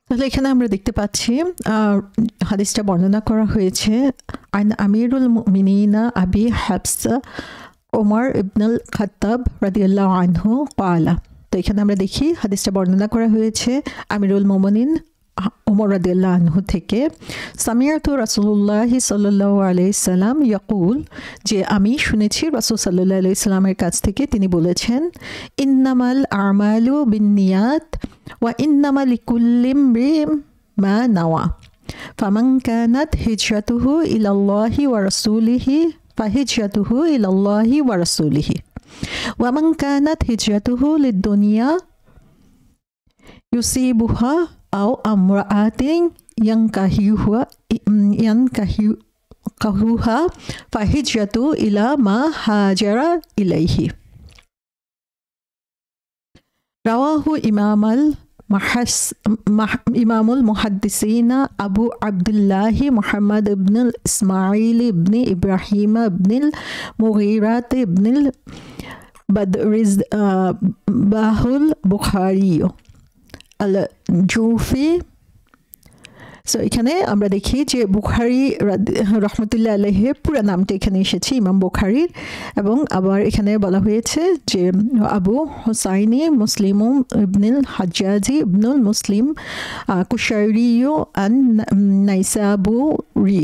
তাহলে এখানে আমরা দেখতে পাচ্ছি হাদিসটা বর্ণনা করা হয়েছে আন আমিরুল মুমিনিনা আবি হাফসা ওমর ইবনুল খাত্তাব রাদিয়াল্লাহু আনহু ক্বালা। তো এখানে আমরা দেখি হাদিসটা বর্ণনা করা হয়েছে আমিরুল মুমিনিন ওমর রাদিয়াল্লাহু আনহু থেকে। সামিআতু রাসূলুল্লাহি সাল্লাল্লাহু আলাইহি সাল্লাম ইয়াকুল, যে আমি শুনেছি রাসূল সাল্লাল্লাহু আলাইহি সাল্লামের কাছ থেকে তিনি বলেছেন, ইন্নামাল আমালু বিন্নিয়াত ওয়া ইন্নামা লিকুল্লি ইমরিইন মা নাওয়া ফামান কানাত হিজরাতুহু ইলাল্লাহি ওয়া রাসূলিহি ফাহিজরাতুহু ইলাল্লাহি ওয়া রাসূলিহি ওয়া মান কানাত হিজরাতুহু লিদ-দুনিয়া ইউসিবুহা আও আমরাআতিন ইয়ানকাহুহা ফাহিজরাতু ইলা মা হাজারা ইলাইহি। রাওয়াহু ইমামুল মুহাদ্দিসিনা আবু আবদুল্লাহি মুহাম্মদ ইবনুল ইসমাঈল ইবনি ইব্রাহিম ইবনুল মুগীরাত ইবনুল বাদরিজ বাহুল বুখারী আল জুফি। সো এখানে আমরা দেখি যে বুখারী রহমতুল্লাহ আলাইহির পুরো নামটা এখানে এসেছে ইমাম বুখারীর, এবং আবার এখানে বলা হয়েছে যে আবু হুসাইনি মুসলিম ইবনুল হাজ্জাজি ইবনুল মুসলিম কুশাইরিয়ু আন নাইসাবুরি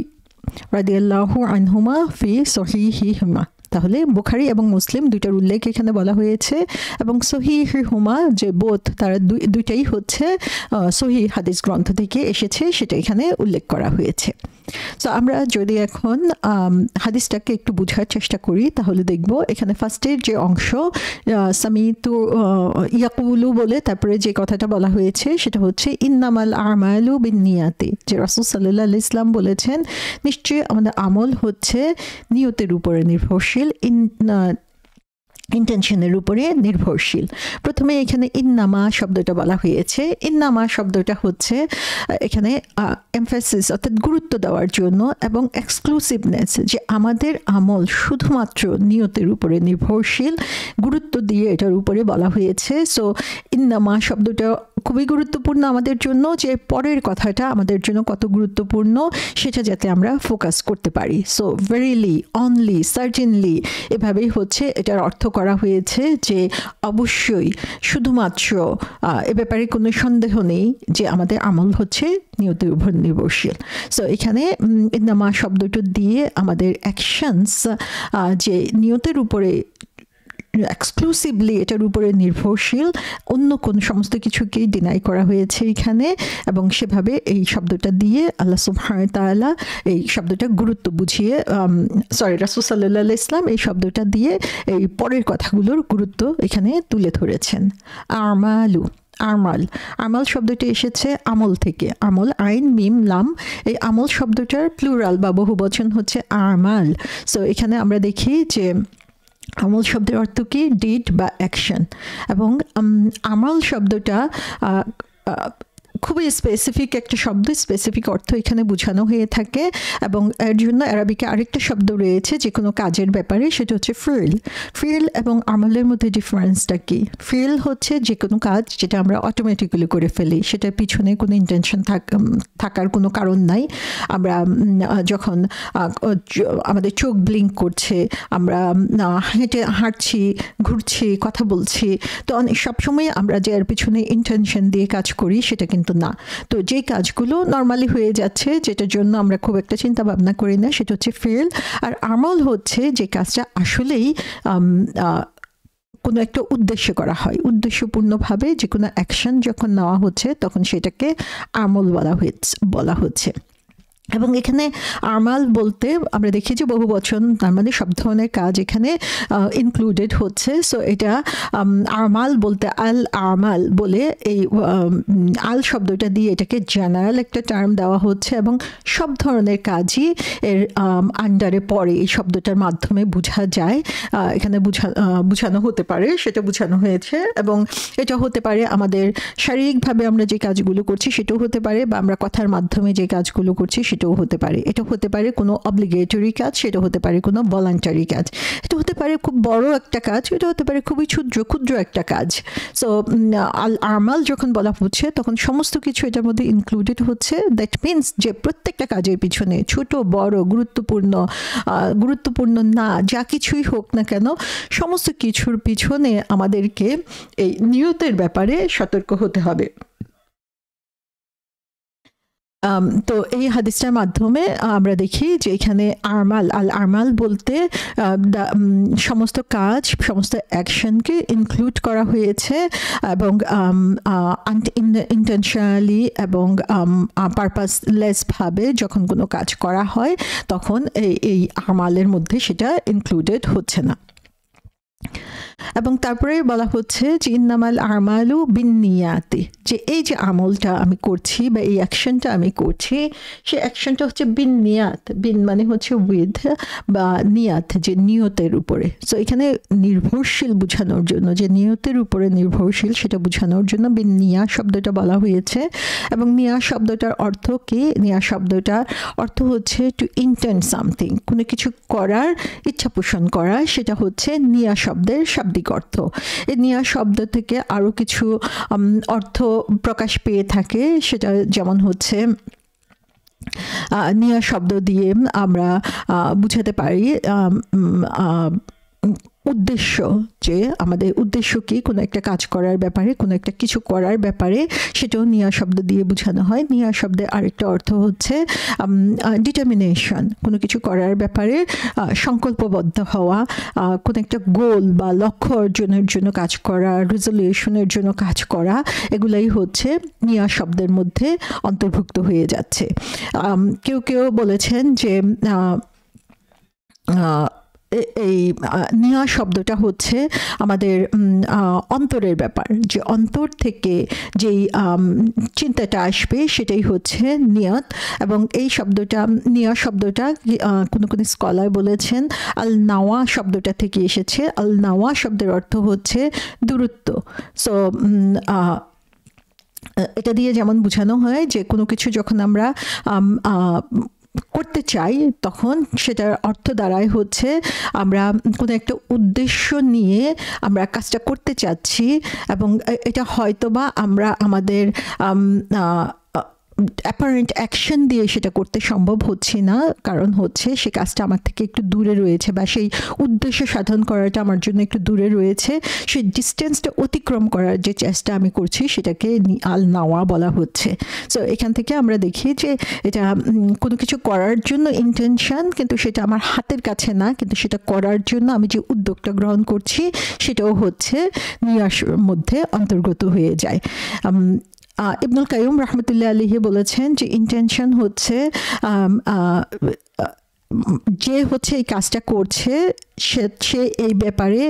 রাদিয়াল্লাহু আনহুমা ফি সহিহিহিমা। তাহলে বুখারী এবং মুসলিম দুইটার উল্লেখ এখানে বলা হয়েছে, এবং সহিহুমা যে বোধ তারা দুইটাই হচ্ছে সহি হাদিস গ্রন্থ থেকে এসেছে, সেটা এখানে উল্লেখ করা হয়েছে। সো আমরা যদি এখন হাদিসটাকে একটু বোঝার চেষ্টা করি তাহলে দেখব এখানে ফার্স্টের যে অংশ সামিতু ইয়াকুলু বলে তারপরে যে কথাটা বলা হয়েছে সেটা হচ্ছে ইন্নামাল আমালু বিন্নিয়াতি, যে রাসূল সাল্লাল্লাহু আলাইহি ওয়াসাল্লাম বলেছেন নিশ্চয়ই আমাদের আমল হচ্ছে নিয়তের উপরে নির্ভরশীল, ইন্টেনশনের উপরে নির্ভরশীল। প্রথমে এখানে ইন্নামা শব্দটা বলা হয়েছে। ইন্নামা শব্দটা হচ্ছে এখানে এমফাসিস অর্থাৎ গুরুত্ব দেওয়ার জন্য, এবং এক্সক্লুসিভনেস, যে আমাদের আমল শুধুমাত্র নিয়তের উপরে নির্ভরশীল, গুরুত্ব দিয়ে এটার উপরে বলা হয়েছে। সো ইন্নামা শব্দটা খুবই গুরুত্বপূর্ণ আমাদের জন্য, যে পরের কথাটা আমাদের জন্য কত গুরুত্বপূর্ণ সেটা যাতে আমরা ফোকাস করতে পারি। সো ভেরিলি, অনলি, সার্টেনলি, এভাবেই হচ্ছে এটার অর্থ করা হয়েছে, যে অবশ্যই শুধুমাত্র এ ব্যাপারে কোনো সন্দেহ নেই যে আমাদের আমল হচ্ছে নিয়তের উপর নির্ভরশীল। সো এখানে ইন্নামা শব্দটা দিয়ে আমাদের অ্যাকশনস যে নিয়তের উপরে এক্সক্লুসিভলি এটার উপরে নির্ভরশীল, অন্য কোন সমস্ত কিছুকে ডিনাই করা হয়েছে এখানে, এবং সেভাবে এই শব্দটা দিয়ে আল্লাহ সুবহানাহু ওয়া তাআলা এই শব্দটা গুরুত্ব বুঝিয়ে রাসূল সাল্লাল্লাহু আলাইহি ওয়াসাল্লাম এই শব্দটা দিয়ে এই পরের কথাগুলোর গুরুত্ব এখানে তুলে ধরেছেন। আমালু, আমাল শব্দটি এসেছে আমল থেকে, আমল আইন মিম লাম, এই আমল শব্দটার প্লুরাল বা বহুবচন হচ্ছে আমাল। সো এখানে আমরা দেখি যে আমল শব্দের অর্থ কি ডিড বা অ্যাকশন, এবং আমল শব্দটা খুবই স্পেসিফিক একটা শব্দ, স্পেসিফিক অর্থ এখানে বোঝানো হয়ে থাকে, এবং এর জন্য আরবিকে আরেকটা শব্দ রয়েছে যে কোনো কাজের ব্যাপারে, সেটা হচ্ছে ফিল। ফিল এবং আমলের মধ্যে ডিফারেন্সটা কি? ফিল হচ্ছে যে কোনো কাজ যেটা আমরা অটোমেটিক্যালি করে ফেলি, সেটার পিছনে কোনো ইন্টেনশন থাকার কোনো কারণ নাই। আমরা যখন আমাদের চোখ ব্লিঙ্ক করছে, আমরা হাঁটছি, ঘুরছি, কথা বলছি, তো সবসময় আমরা যে এর পিছনে ইন্টেনশন দিয়ে কাজ করি সেটা কিন্তু না। তো যে কাজগুলো নর্মালি হয়ে যাচ্ছে, যেটার জন্য আমরা খুব একটা চিন্তা ভাবনা করি না, সেটা হচ্ছে ফিল। আর আমল হচ্ছে যে কাজটা আসলেই কোনো একটা উদ্দেশ্য করা হয়, উদ্দেশ্যপূর্ণভাবে যে কোনো অ্যাকশন যখন নেওয়া হচ্ছে তখন সেটাকে আমল বলা হচ্ছে। এবং এখানে আমাল বলতে আমরা দেখি যে বহু বচন, তার মানে সব ধরনের কাজ এখানে ইনক্লুডেড হচ্ছে। সো এটা আমাল বলতে আল আমাল বলে এই আল শব্দটা দিয়ে এটাকে জেনারেল একটা টার্ম দেওয়া হচ্ছে, এবং সব ধরনের কাজই এর আন্ডারে পড়ে, এই শব্দটার মাধ্যমে বোঝা যায়, এখানে বোঝানো হতে পারে, সেটা বোঝানো হয়েছে। এবং এটা হতে পারে আমাদের শারীরিকভাবে আমরা যে কাজগুলো করছি সেটাও হতে পারে, বা আমরা কথার মাধ্যমে যে কাজগুলো করছি সেটাও হতে পারে, এটা হতে পারে কোনো অব্লিগেটরি কাজ, সেটা হতে পারে কোনো ভলান্টারি কাজ, এটা হতে পারে খুব বড় একটা কাজ, এটা হতে পারে খুবই ক্ষুদ্র একটা কাজ। সো আল আমাল যখন বলা হচ্ছে তখন সমস্ত কিছু এটার মধ্যে ইনক্লুডেড হচ্ছে। দ্যাট মিনস যে প্রত্যেকটা কাজের পিছনে ছোট বড় গুরুত্বপূর্ণ না যা কিছুই হোক না কেন, সমস্ত কিছুর পিছনে আমাদেরকে এই নিয়তের ব্যাপারে সতর্ক হতে হবে। তো এই হাদিসটার মাধ্যমে আমরা দেখি যে এখানে আল আমাল বলতে সমস্ত কাজ, সমস্ত অ্যাকশনকে ইনক্লুড করা হয়েছে, এবং ইন্টেনশনালি এবং পারপাসলেসভাবে যখন কোনো কাজ করা হয় তখন এই আমালের মধ্যে সেটা ইনক্লুডেড হচ্ছে না। এবং তারপরে বলা হচ্ছে যে ইন্নামাল আমালু বিন্নিয়াতি, যে এই যে আমলটা আমি করছি বা এই অ্যাকশনটা আমি করছি, সেই অ্যাকশনটা হচ্ছে বিন্নিয়াত। বিন মানে হচ্ছে উইথ, বা নিয়াত যে নিয়তের উপরে। সো এখানে নির্ভরশীল বোঝানোর জন্য, যে নিয়তের উপরে নির্ভরশীল সেটা বোঝানোর জন্য বিন্নিয়া শব্দটা বলা হয়েছে। এবং নিয়া শব্দটার অর্থ কি? নিয়া শব্দটার অর্থ হচ্ছে টু ইন্টেন্ড সামথিং, কোনো কিছু করার ইচ্ছা পোষণ করা, সেটা হচ্ছে নিয়া শব্দের শাব্দিক অর্থ। এই নিয়া শব্দ থেকে আরও কিছু অর্থ প্রকাশ পেয়ে থাকে, সেটা যেমন হচ্ছে নিয়া শব্দ দিয়ে আমরা বুঝাতে পারি উদ্দেশ্য, যে আমাদের উদ্দেশ্য কি কোনো একটা কাজ করার ব্যাপারে, কোনো একটা কিছু করার ব্যাপারে, সেটাও নিয়া শব্দ দিয়ে বোঝানো হয়। নিয়া শব্দের আরেকটা অর্থ হচ্ছে ডিটারমিনেশন, কোনো কিছু করার ব্যাপারে সংকল্পবদ্ধ হওয়া, কোনো একটা গোল বা লক্ষ্য অর্জনের জন্য কাজ করা, রেজলিউশনের জন্য কাজ করা, এগুলাই হচ্ছে নিয়া শব্দের মধ্যে অন্তর্ভুক্ত হয়ে যাচ্ছে। কেউ বলেছেন যে এই নিয়া শব্দটা হচ্ছে আমাদের অন্তরের ব্যাপার, যে অন্তর থেকে যেই চিন্তাটা আসবে সেটাই হচ্ছে নিয়ত। এবং এই শব্দটা, নিয়া শব্দটা কোনো স্কলার বলেছেন আল নাওয়া শব্দটা থেকে এসেছে। আল নাওয়া শব্দের অর্থ হচ্ছে দূরত্ব। সো এটা দিয়ে যেমন বোঝানো হয় যে কোনো কিছু যখন আমরা করতে চাই তখন সেটার অর্থ দাঁড়ায় হচ্ছে আমরা কোনো একটা উদ্দেশ্য নিয়ে আমরা কাজটা করতে চাচ্ছি, এবং এটা হয়তোবা আমরা আমাদের অ্যাপারেন্ট অ্যাকশন দিয়ে সেটা করতে সম্ভব হচ্ছে না, কারণ হচ্ছে সে কাজটা আমার থেকে একটু দূরে রয়েছে, বা সেই উদ্দেশ্য সাধন করাটা আমার জন্য একটু দূরে রয়েছে। সেই ডিস্টেন্সটা অতিক্রম করার যে চেষ্টা আমি করছি সেটাকে আল নাওয়া বলা হচ্ছে। সো এখান থেকে আমরা দেখি যে এটা কোনো কিছু করার জন্য ইন্টেনশন, কিন্তু সেটা আমার হাতের কাছে না, কিন্তু সেটা করার জন্য আমি যে উদ্যোগটা গ্রহণ করছি সেটাও হচ্ছে নিয়ার মধ্যে অন্তর্গত হয়ে যায়। ইবনুল কাইয়ুম রহমতুল্লাহ আলাইহি বলেছেন যে ইন্টেনশন হচ্ছে যে হচ্ছে এই কাজটা করছে সে এই ব্যাপারে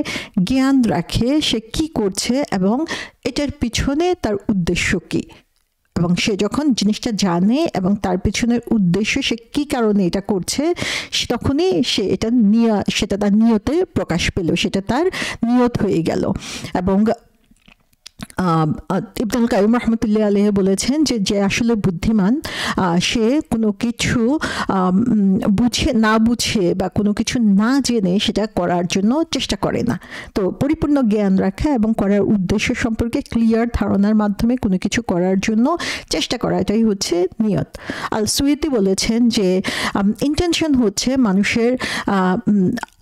জ্ঞান রাখে, সে কি করছে এবং এটার পিছনে তার উদ্দেশ্য কি, এবং সে যখন জিনিসটা জানে এবং তার পিছনের উদ্দেশ্য, সে কি কারণে এটা করছে, তখনই সে সেটা তার নিয়তে প্রকাশ পেল, সেটা তার নিয়ত হয়ে গেল। এবং ইবনুল কাইয়ুম রহমতুল্লাহ আলাইহি বলেছেন যে আসলে বুদ্ধিমান সে কোনো কিছু বুঝে বা কোনো কিছু না জেনে সেটা করার জন্য চেষ্টা করে না। তো পরিপূর্ণ জ্ঞান রাখা এবং করার উদ্দেশ্য সম্পর্কে ক্লিয়ার ধারণার মাধ্যমে কোনো কিছু করার জন্য চেষ্টা করা, এটাই হচ্ছে নিয়ত। আল সুয়ুতি বলেছেন যে ইন্টেনশন হচ্ছে মানুষের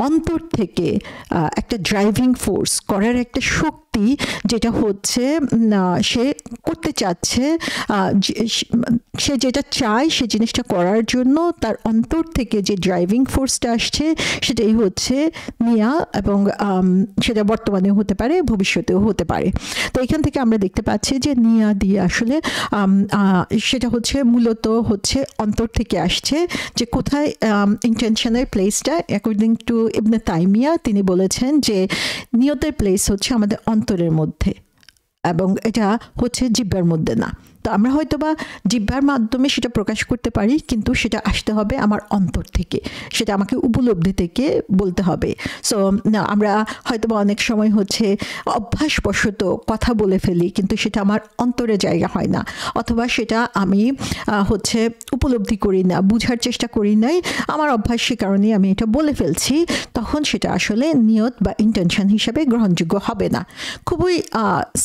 অন্তর থেকে একটা ড্রাইভিং ফোর্স, করার একটা শক্তি, যেটা হচ্ছে সে করতে চাচ্ছে, সে যেটা চায় সে জিনিসটা করার জন্য তার অন্তর থেকে যে ড্রাইভিং ফোর্সটা আসছে সেটাই হচ্ছে নিয়া, এবং সেটা বর্তমানেও হতে পারে, ভবিষ্যতেও হতে পারে। তো এখান থেকে আমরা দেখতে পাচ্ছি যে নিয়া দিয়ে আসলে সেটা হচ্ছে মূলত হচ্ছে অন্তর থেকে আসছে, যে কোথায় ইন্টেনশনের প্লেসটা। অ্যাকর্ডিং টু ইবনে তাইমিয়া তিনি বলেছেন যে নিয়তের প্লেস হচ্ছে আমাদের অন্তরের মধ্যে, এবং এটা হচ্ছে জিহ্বার মধ্যে না। তো আমরা হয়তো বা জিহ্বার মাধ্যমে সেটা প্রকাশ করতে পারি, কিন্তু সেটা আসতে হবে আমার অন্তর থেকে, সেটা আমাকে উপলব্ধি থেকে বলতে হবে। সো আমরা হয়তো বা অনেক সময় হচ্ছে অভ্যাসবশত কথা বলে ফেলি, কিন্তু সেটা আমার অন্তরে জায়গা হয় না, অথবা সেটা আমি হচ্ছে উপলব্ধি করি না, বুঝার চেষ্টা করি নাই, আমার অভ্যাসের কারণে আমি এটা বলে ফেলছি, তখন সেটা আসলে নিয়ত বা ইন্টেনশন হিসাবে গ্রহণযোগ্য হবে না। খুবই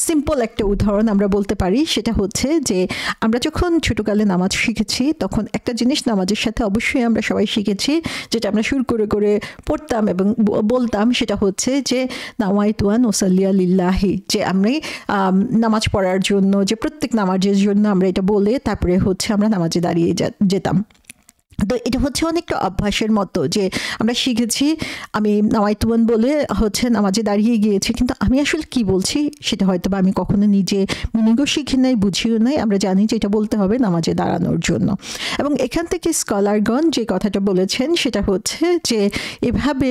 সিম্পল একটা উদাহরণ আমরা বলতে পারি, সেটা হচ্ছে যে আমরা যখন ছোটকালে নামাজ শিখেছি, তখন একটা জিনিস নামাজের সাথে অবশ্যই আমরা সবাই শিখেছি, যেটা আমরা শুরু করে করে পড়তাম এবং বলতাম, সেটা হচ্ছে যে নাওয়াইতু আন উসাল্লিয়া লিল্লাহি, যে আমি নামাজ পড়ার জন্য, যে প্রত্যেক নামাজের জন্য আমরা এটা বলে তারপরে হচ্ছে আমরা নামাজে দাঁড়িয়ে যেতাম। তো এটা হচ্ছে অনেকটা অভ্যাসের মতো, যে আমরা শিখেছি আমি নাওয়াইতুয়ান বলে হচ্ছে নামাজে দাঁড়িয়ে গিয়েছি, কিন্তু আমি আসলে কি বলছি সেটা হয়তো বা আমি কখনো নিজে মিনিংও শিখি নাই, বুঝিও নাই। আমরা জানি যে এটা বলতে হবে নামাজে দাঁড়ানোর জন্য। এবং এখান থেকে স্কলারগণ যে কথাটা বলেছেন সেটা হচ্ছে যে এভাবে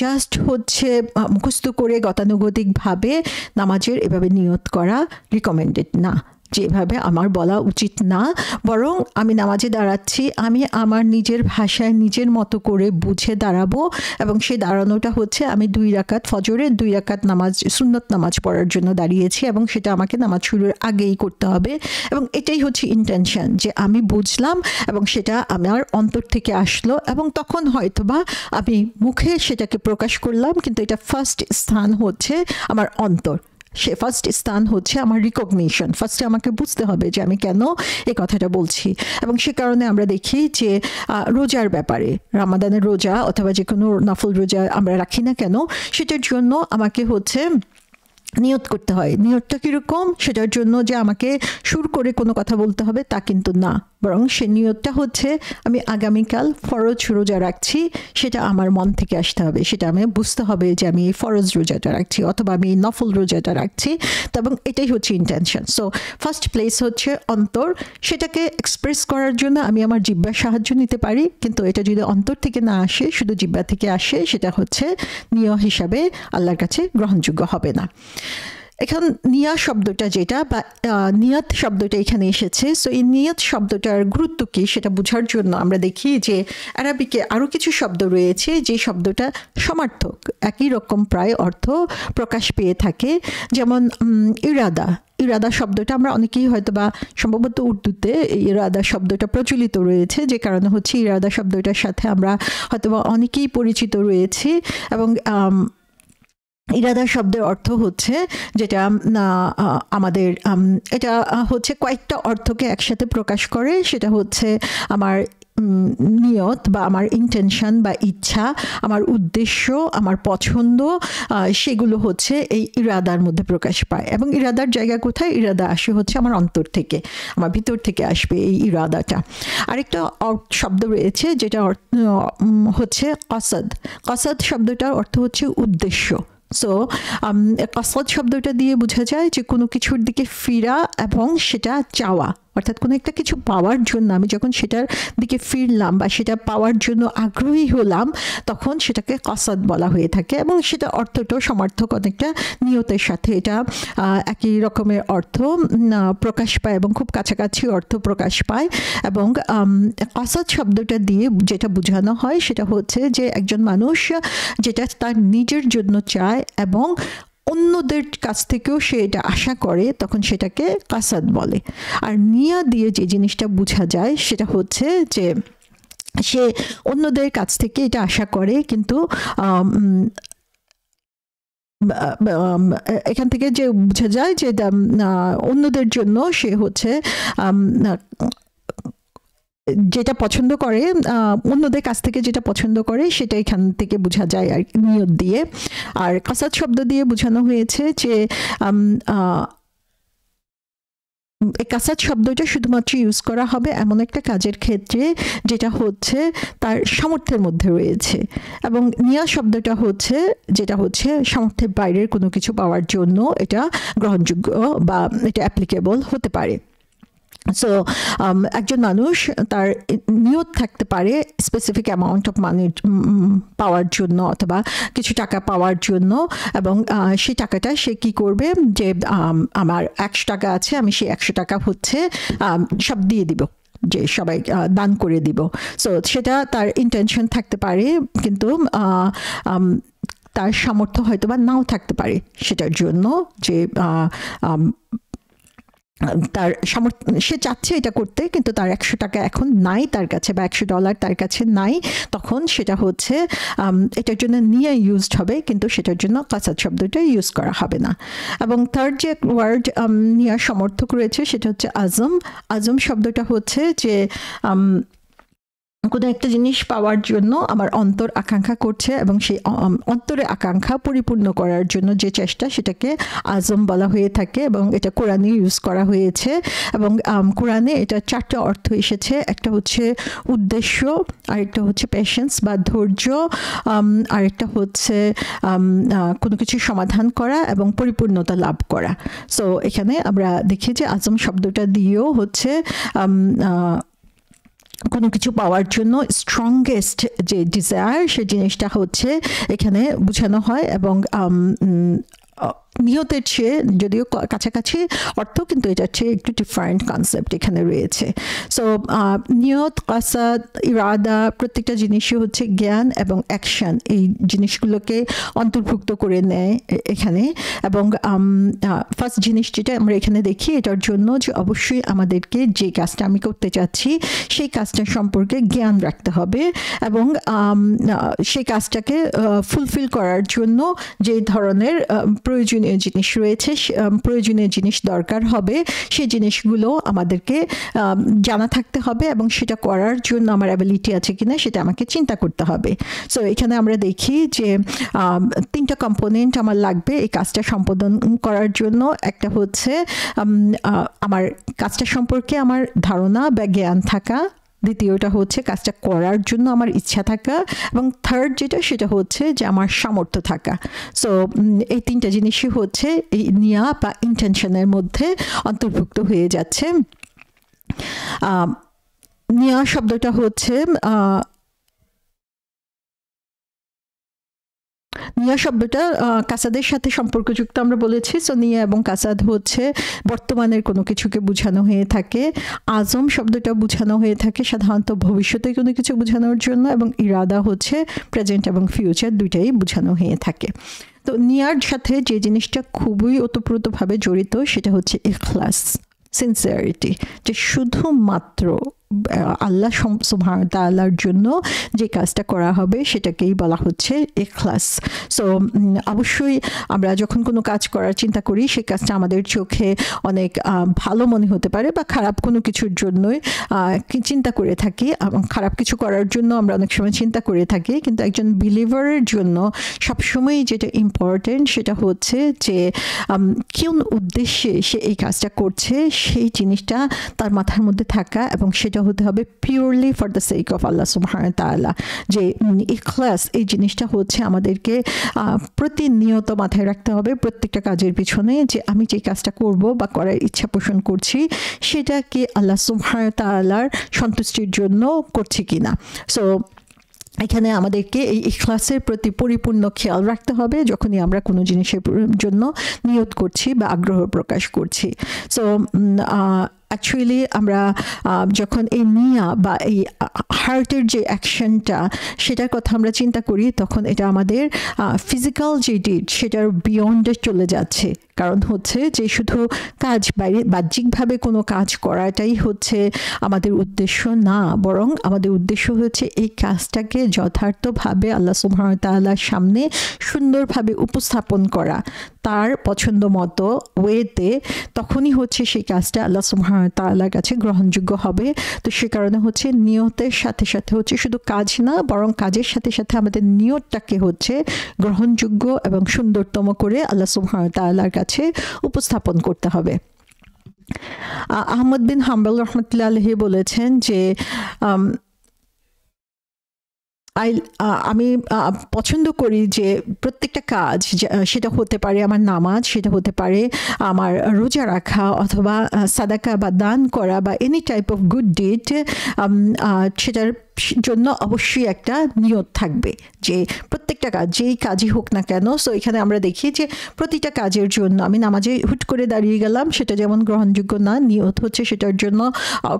জাস্ট হচ্ছে মুখস্থ করে গতানুগতিকভাবে নামাজের এভাবে নিয়ত করা রিকমেন্ডেড না, যেভাবে আমার বলা উচিত না। বরং আমি নামাজে দাঁড়াচ্ছি, আমি আমার নিজের ভাষায় নিজের মতো করে বুঝে দাঁড়াবো, এবং সেই দাঁড়ানোটা হচ্ছে আমি 2 রাকাত ফজরের 2 রাকাত নামাজ, সুন্নত নামাজ পড়ার জন্য দাঁড়িয়েছি, এবং সেটা আমাকে নামাজ শুরুর আগেই করতে হবে। এবং এটাই হচ্ছে ইন্টেনশন, যে আমি বুঝলাম এবং সেটা আমার অন্তর থেকে আসলো, এবং তখন হয়তোবা আমি মুখে সেটাকে প্রকাশ করলাম, কিন্তু এটা ফার্স্ট স্থান হচ্ছে আমার অন্তর, সে ফার্স্ট স্থান হচ্ছে আমার রিকগনিশন। ফার্স্টে আমাকে বুঝতে হবে যে আমি কেন এই কথাটা বলছি। এবং সে কারণে আমরা দেখি যে রোজার ব্যাপারে, রামাদানের রোজা অথবা যে কোনো নফল রোজা আমরা রাখি না কেন, সেটার জন্য আমাকে হচ্ছে নিয়ত করতে হয়। নিয়তটা কীরকম? সেটার জন্য যে আমাকে সুর করে কোনো কথা বলতে হবে তা কিন্তু না, বরং সে নিয়তটা হচ্ছে আমি আগামীকাল ফরজ রোজা রাখছি, সেটা আমার মন থেকে আসতে হবে, সেটা আমি বুঝতে হবে যে আমি এই ফরজ রোজাটা রাখছি অথবা আমি এই নফল রোজাটা রাখছি, এবং এটাই হচ্ছে ইন্টেনশন। সো ফার্স্ট প্লেস হচ্ছে অন্তর। সেটাকে এক্সপ্রেস করার জন্য আমি আমার জিহ্বার সাহায্য নিতে পারি, কিন্তু এটা যদি অন্তর থেকে না আসে, শুধু জিহ্বা থেকে আসে, সেটা হচ্ছে নিয়ত হিসাবে আল্লাহর কাছে গ্রহণযোগ্য হবে না। এখন নিয়া শব্দটা যেটা, বা নিয়ত শব্দটা এখানে এসেছে, সো এই নিয়ত শব্দটার গুরুত্ব কী সেটা বোঝার জন্য আমরা দেখি যে আরবিকে আরও কিছু শব্দ রয়েছে যে শব্দটা সমার্থক, একই রকম প্রায় অর্থ প্রকাশ পেয়ে থাকে। যেমন ইরাদা, ইরাদা শব্দটা আমরা অনেকেই হয়তো বা সম্ভবত উর্দুতে ইরাদা শব্দটা প্রচলিত রয়েছে, যে কারণে হচ্ছে ইরাদা শব্দটার সাথে আমরা হয়তো বা অনেকেই পরিচিত রয়েছি। এবং ইরাদা শব্দের অর্থ হচ্ছে যেটা আমাদের এটা হচ্ছে কয়েকটা অর্থকে একসাথে প্রকাশ করে, সেটা হচ্ছে আমার নিয়ত বা আমার ইন্টেনশন বা ইচ্ছা, আমার উদ্দেশ্য, আমার পছন্দ, সেগুলো হচ্ছে এই ইরাদার মধ্যে প্রকাশ পায়। এবং ইরাদার জায়গা কোথায়? ইরাদা আসে হচ্ছে আমার অন্তর থেকে, আমার ভিতর থেকে আসবে এই ইরাদাটা। আরেকটা শব্দ রয়েছে যেটা হচ্ছে কসদ। কসদ শব্দটার অর্থ হচ্ছে উদ্দেশ্য। সো কসদ শব্দটা দিয়ে বোঝা যায় যে কোনো কিছুর দিকে ফিরা এবং সেটা চাওয়া, অর্থাৎ কোনো একটা কিছু পাওয়ার জন্য আমি যখন সেটার দিকে ফিরলাম বা সেটা পাওয়ার জন্য আগ্রহী হলাম, তখন সেটাকে কসদ বলা হয়ে থাকে। এবং সেটা অর্থটাও সমার্থক, অনেকটা নিয়তের সাথে এটা একই রকমের অর্থ প্রকাশ পায় এবং খুব কাছাকাছি অর্থ প্রকাশ পায়। এবং কসদ শব্দটা দিয়ে যেটা বোঝানো হয় সেটা হচ্ছে যে একজন মানুষ যেটা তার নিজের জন্য চায় এবং অন্যদের কাছ থেকেও সে এটা আশা করে, তখন সেটাকে কাসাদ বলে। আর নিয়া দিয়ে যে জিনিসটা বোঝা যায় সেটা হচ্ছে যে সে অন্যদের কাছ থেকে এটা আশা করে, কিন্তু এখান থেকে যে বোঝা যায় যে অন্যদের জন্য সে হচ্ছে যেটা পছন্দ করে, অন্যদের কাছ থেকে যেটা পছন্দ করে সেটা এখান থেকে বোঝা যায় আর নিয়ত দিয়ে। আর কাসাদ শব্দ দিয়ে বোঝানো হয়েছে যে এই কাসাদ শব্দটা শুধুমাত্র ইউজ করা হবে এমন একটা কাজের ক্ষেত্রে যেটা হচ্ছে তার সামর্থ্যের মধ্যে রয়েছে, এবং নিয়া শব্দটা হচ্ছে যেটা হচ্ছে সামর্থ্যের বাইরের কোনো কিছু পাওয়ার জন্য এটা গ্রহণযোগ্য বা এটা অ্যাপ্লিকেবল হতে পারে। সো একজন মানুষ তার নিয়ত থাকতে পারে স্পেসিফিক অ্যামাউন্ট অফ মানি পাওয়ার জন্য অথবা কিছু টাকা পাওয়ার জন্য, এবং সেই টাকাটা সে কি করবে যে আমার 100 টাকা আছে, আমি সেই 100 টাকা হচ্ছে সব দিয়ে দিব, যে সবাই দান করে দিব। সো সেটা তার ইন্টেনশন থাকতে পারে, কিন্তু তার সামর্থ্য হয়তো বা নাও থাকতে পারে সেটার জন্য, যে তার সামর্থ্য সে চাচ্ছে এটা করতে, কিন্তু তার 100 টাকা এখন নাই তার কাছে, বা $100 তার কাছে নাই, তখন সেটা হচ্ছে এটার জন্য নিয়ে ইউজড হবে, কিন্তু সেটার জন্য কাসাদ শব্দটা ইউজ করা হবে না। এবং থার্ড যে ওয়ার্ড নিয়ার সমর্থক রয়েছে সেটা হচ্ছে আজম। আজম শব্দটা হচ্ছে যে কোনো একটা জিনিস পাওয়ার জন্য আমার অন্তর আকাঙ্ক্ষা করছে, এবং সেই অন্তরে আকাঙ্ক্ষা পরিপূর্ণ করার জন্য যে চেষ্টা, সেটাকে আজম বলা হয়ে থাকে, এবং এটা কোরআনে ইউজ করা হয়েছে। এবং কোরআনে এটা 4টা অর্থ এসেছে। একটা হচ্ছে উদ্দেশ্য, আরেকটা হচ্ছে পেশেন্স বা ধৈর্য, আরেকটা হচ্ছে কোনো কিছু সমাধান করা এবং পরিপূর্ণতা লাভ করা। সো এখানে আমরা দেখি যে আজম শব্দটা দিয়েও হচ্ছে কোনো কিছু পাওয়ার জন্য স্ট্রংগেস্ট যে ডিজায়ার, সেই জিনিসটা হচ্ছে এখানে বোঝানো হয়। এবং নিয়তের চেয়ে যদিও কাছাকাছি অর্থ, কিন্তু এটার চেয়ে একটু ডিফারেন্ট কনসেপ্ট এখানে রয়েছে। সো নিয়ত, কাসাদ, ইরাদা প্রত্যেকটা জিনিসই হচ্ছে জ্ঞান এবং অ্যাকশন, এই জিনিসগুলোকে অন্তর্ভুক্ত করে নেয় এখানে। এবং ফার্স্ট জিনিস যেটা আমরা এখানে দেখি, এটার জন্য যে অবশ্যই আমাদেরকে যে কাজটা আমি করতে চাচ্ছি সেই কাজটা সম্পর্কে জ্ঞান রাখতে হবে, এবং সেই কাজটাকে ফুলফিল করার জন্য যে ধরনের প্রয়োজনীয় জিনিস রয়েছে, প্রয়োজনীয় জিনিস দরকার হবে, সেই জিনিসগুলো আমাদেরকে জানা থাকতে হবে, এবং সেটা করার জন্য আমার অ্যাবিলিটি আছে কিনা সেটা আমাকে চিন্তা করতে হবে। সো এখানে আমরা দেখি যে 3টা কম্পোনেন্ট আমার লাগবে এই কাজটা সম্পাদন করার জন্য। একটা হচ্ছে আমার কাজটা সম্পর্কে আমার ধারণা বা জ্ঞান থাকা, দ্বিতীয়টা হচ্ছে কাজটা করার জন্য আমার ইচ্ছা থাকা, এবং থার্ড যেটা সেটা হচ্ছে যে আমার সামর্থ্য থাকা। সো এই 3টা জিনিসই হচ্ছে এই নিয়া বা ইন্টেনশনের মধ্যে অন্তর্ভুক্ত হয়ে যাচ্ছে। নিয়া শব্দটা হচ্ছে নিয়া শব্দটা কাসাদের সাথে সম্পর্কযুক্ত আমরা বলেছি। সো নিয়া এবং কাসাদ হচ্ছে বর্তমানের কোনো কিছুকে বোঝানো হয়ে থাকে। আজম শব্দটা বোঝানো হয়ে থাকে সাধারণত ভবিষ্যতে কোনো কিছু বোঝানোর জন্য, এবং ইরাদা হচ্ছে প্রেজেন্ট এবং ফিউচার, দুইটাই বোঝানো হয়ে থাকে। তো নিয়ার সাথে যে জিনিসটা খুবই ওতপ্রোতভাবে জড়িত সেটা হচ্ছে ইখলাস, সিনসিয়ারিটি, যে শুধুমাত্র আল্লাহ সুবহানাহু ওয়া তাআলার জন্য যে কাজটা করা হবে সেটাকেই বলা হচ্ছে ইখলাস। সো অবশ্যই আমরা যখন কোনো কাজ করার চিন্তা করি, সেই কাজটা আমাদের চোখে অনেক ভালো মনে হতে পারে, বা খারাপ কোনো কিছুর জন্যই চিন্তা করে থাকি, খারাপ কিছু করার জন্য আমরা অনেক সময় চিন্তা করে থাকি। কিন্তু একজন বিলিভারের জন্য সবসময়ই যেটা ইম্পর্টেন্ট সেটা হচ্ছে যে কোন উদ্দেশ্যে সে এই কাজটা করছে সেই জিনিসটা তার মাথার মধ্যে থাকা, এবং সেটা হতে হবে purely for the sake of আল্লাহ সুবহানাহু ওয়া তাআলা। যে ইখলাস এই জিনিসটা হচ্ছে আমাদেরকে প্রতিনিয়ত মাথায় রাখতে হবে প্রত্যেকটা কাজের পিছনে, যে আমি যে কাজটা করব বা করার ইচ্ছা পোষণ করছি সেটা কি আল্লাহ সুবহানাহু ওয়া তাআলার সন্তুষ্টির জন্য করছি কিনা। সো এখানে আমাদেরকে এই ইখলাসের প্রতি পরিপূর্ণ খেয়াল রাখতে হবে যখনই আমরা কোনো জিনিসের জন্য নিয়ত করছি বা আগ্রহ প্রকাশ করছি। সো অ্যাকচুয়ালি আমরা যখন এই নিয়া বা এই হার্টের যে অ্যাকশনটা সেটার কথা আমরা চিন্তা করি, তখন এটা আমাদের ফিজিক্যাল যে ডিড সেটার বিয়ন্ডে চলে যাচ্ছে। কারণ হচ্ছে যে শুধু কাজ বাইরে বাহ্যিকভাবে কোনো কাজ করাটাই হচ্ছে আমাদের উদ্দেশ্য না, বরং আমাদের উদ্দেশ্য হচ্ছে এই কাজটাকে যথার্থভাবে আল্লাহ সুবহানাহু ওয়া তাআলার সামনে সুন্দরভাবে উপস্থাপন করা তার পছন্দ মতো ওয়েতে, তখনই হচ্ছে সেই কাজটা আল্লাহ সুবহানাহু ওয়া তাআলার কাছে গ্রহণযোগ্য হবে। তো সে কারণে হচ্ছে নিয়তের সাথে সাথে হচ্ছে শুধু কাজ না, বরং কাজের সাথে সাথে আমাদের নিয়তটাকে হচ্ছে গ্রহণযোগ্য এবং সুন্দরতম করে আল্লাহ সুবহানাহু ওয়া তাআলার কাছে উপস্থাপন করতে হবে। আহমদ বিন হাম্বল রাহমাতুল্লাহি আলাইহি বলেছেন যে আমি পছন্দ করি যে প্রত্যেকটা কাজ সেটা হতে পারে আমার নামাজ, সেটা হতে পারে আমার রোজা রাখা অথবা সাদাকা বা দান করা বা any type of good did, সেটার জন্য অবশ্যই একটা নিয়ত থাকবে যে প্রত্যেকটা কাজ যেই কাজই হোক না কেন। সো এখানে আমরা দেখি যে প্রতিটা কাজের জন্য আমি নামাজে হুট করে দাঁড়িয়ে গেলাম সেটা যেমন গ্রহণযোগ্য না, নিয়ত হচ্ছে সেটার জন্য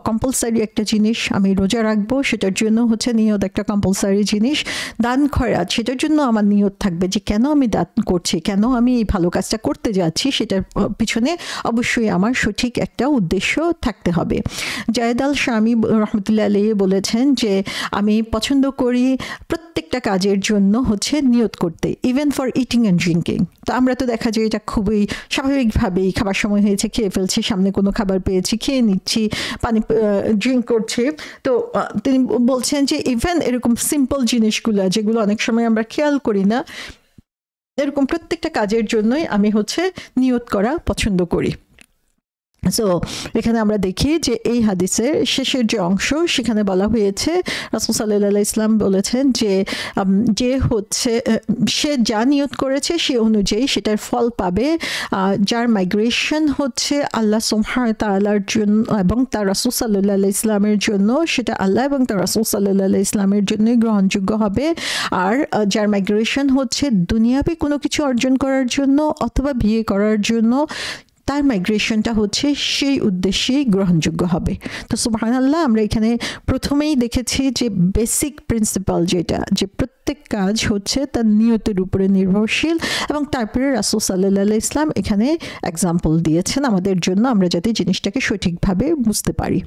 কম্পালসারি একটা জিনিস। আমি রোজা রাখবো সেটার জন্য হচ্ছে নিয়ত একটা কম্পালসারি জিনিস। দান খয়রাত সেটার জন্য আমার নিয়ত থাকবে যে কেন আমি দান করছি, কেন আমি এই ভালো কাজটা করতে যাচ্ছি, সেটার পিছনে অবশ্যই আমার সঠিক একটা উদ্দেশ্য থাকতে হবে। জায়েদ আল শামী রহমতুল্লাহ আলাইহি বলেছেন যে আমি পছন্দ করি প্রত্যেকটা কাজের জন্য হচ্ছে নিয়ত করতে, even for eating and drinking. তো আমরা তো দেখা যায় এটা খুবই স্বাভাবিকভাবেই খাবার সময় হয়েছে খেয়ে ফেলছি, সামনে কোনো খাবার পেয়েছি খেয়ে নিচ্ছি, পানি ড্রিঙ্ক করছি। তো তিনি বলছেন যে ইভেন এরকম সিম্পল জিনিসগুলো যেগুলো অনেক সময় আমরা খেয়াল করি না, এরকম প্রত্যেকটা কাজের জন্যই আমি হচ্ছে নিয়ত করা পছন্দ করি। সো এখানে আমরা দেখি যে এই হাদিসের শেষের যে অংশ সেখানে বলা হয়েছে রাসূল সাল্লাল্লাহু আলাইহি ওয়াসাল্লাম বলেছেন যে যে হচ্ছে সে যা নিয়ত করেছে সে অনুযায়ী সেটার ফল পাবে। যার মাইগ্রেশন হচ্ছে আল্লাহ সুবহানাহু ওয়া তাআলার জন্য এবং তার রাসূল সাল্লাল্লাহু আলাইহি ওয়াসাল্লামের জন্য, সেটা আল্লাহ এবং তার রাসূল সাল্লাল্লাহু আলাইহি ওয়াসাল্লামের জন্যই গ্রহণযোগ্য হবে। আর যার মাইগ্রেশন হচ্ছে দুনিয়াবি কোনো কিছু অর্জন করার জন্য অথবা বিয়ে করার জন্য, তার মাইগ্রেশনটা হচ্ছে সেই উদ্দেশ্যেই গ্রহণযোগ্য হবে। তো সুবহানাল্লাহ, আমরা এখানে প্রথমেই দেখেছি যে বেসিক প্রিন্সিপাল যেটা, যে প্রত্যেক কাজ হচ্ছে তার নিয়তের উপরে নির্ভরশীল, এবং তারপরে রাসূল সাল্লাল্লাহু আলাইহি ওয়াসাল্লাম এখানে এক্সাম্পল দিয়েছেন আমাদের জন্য, আমরা যাতে জিনিসটাকে সঠিকভাবে বুঝতে পারি।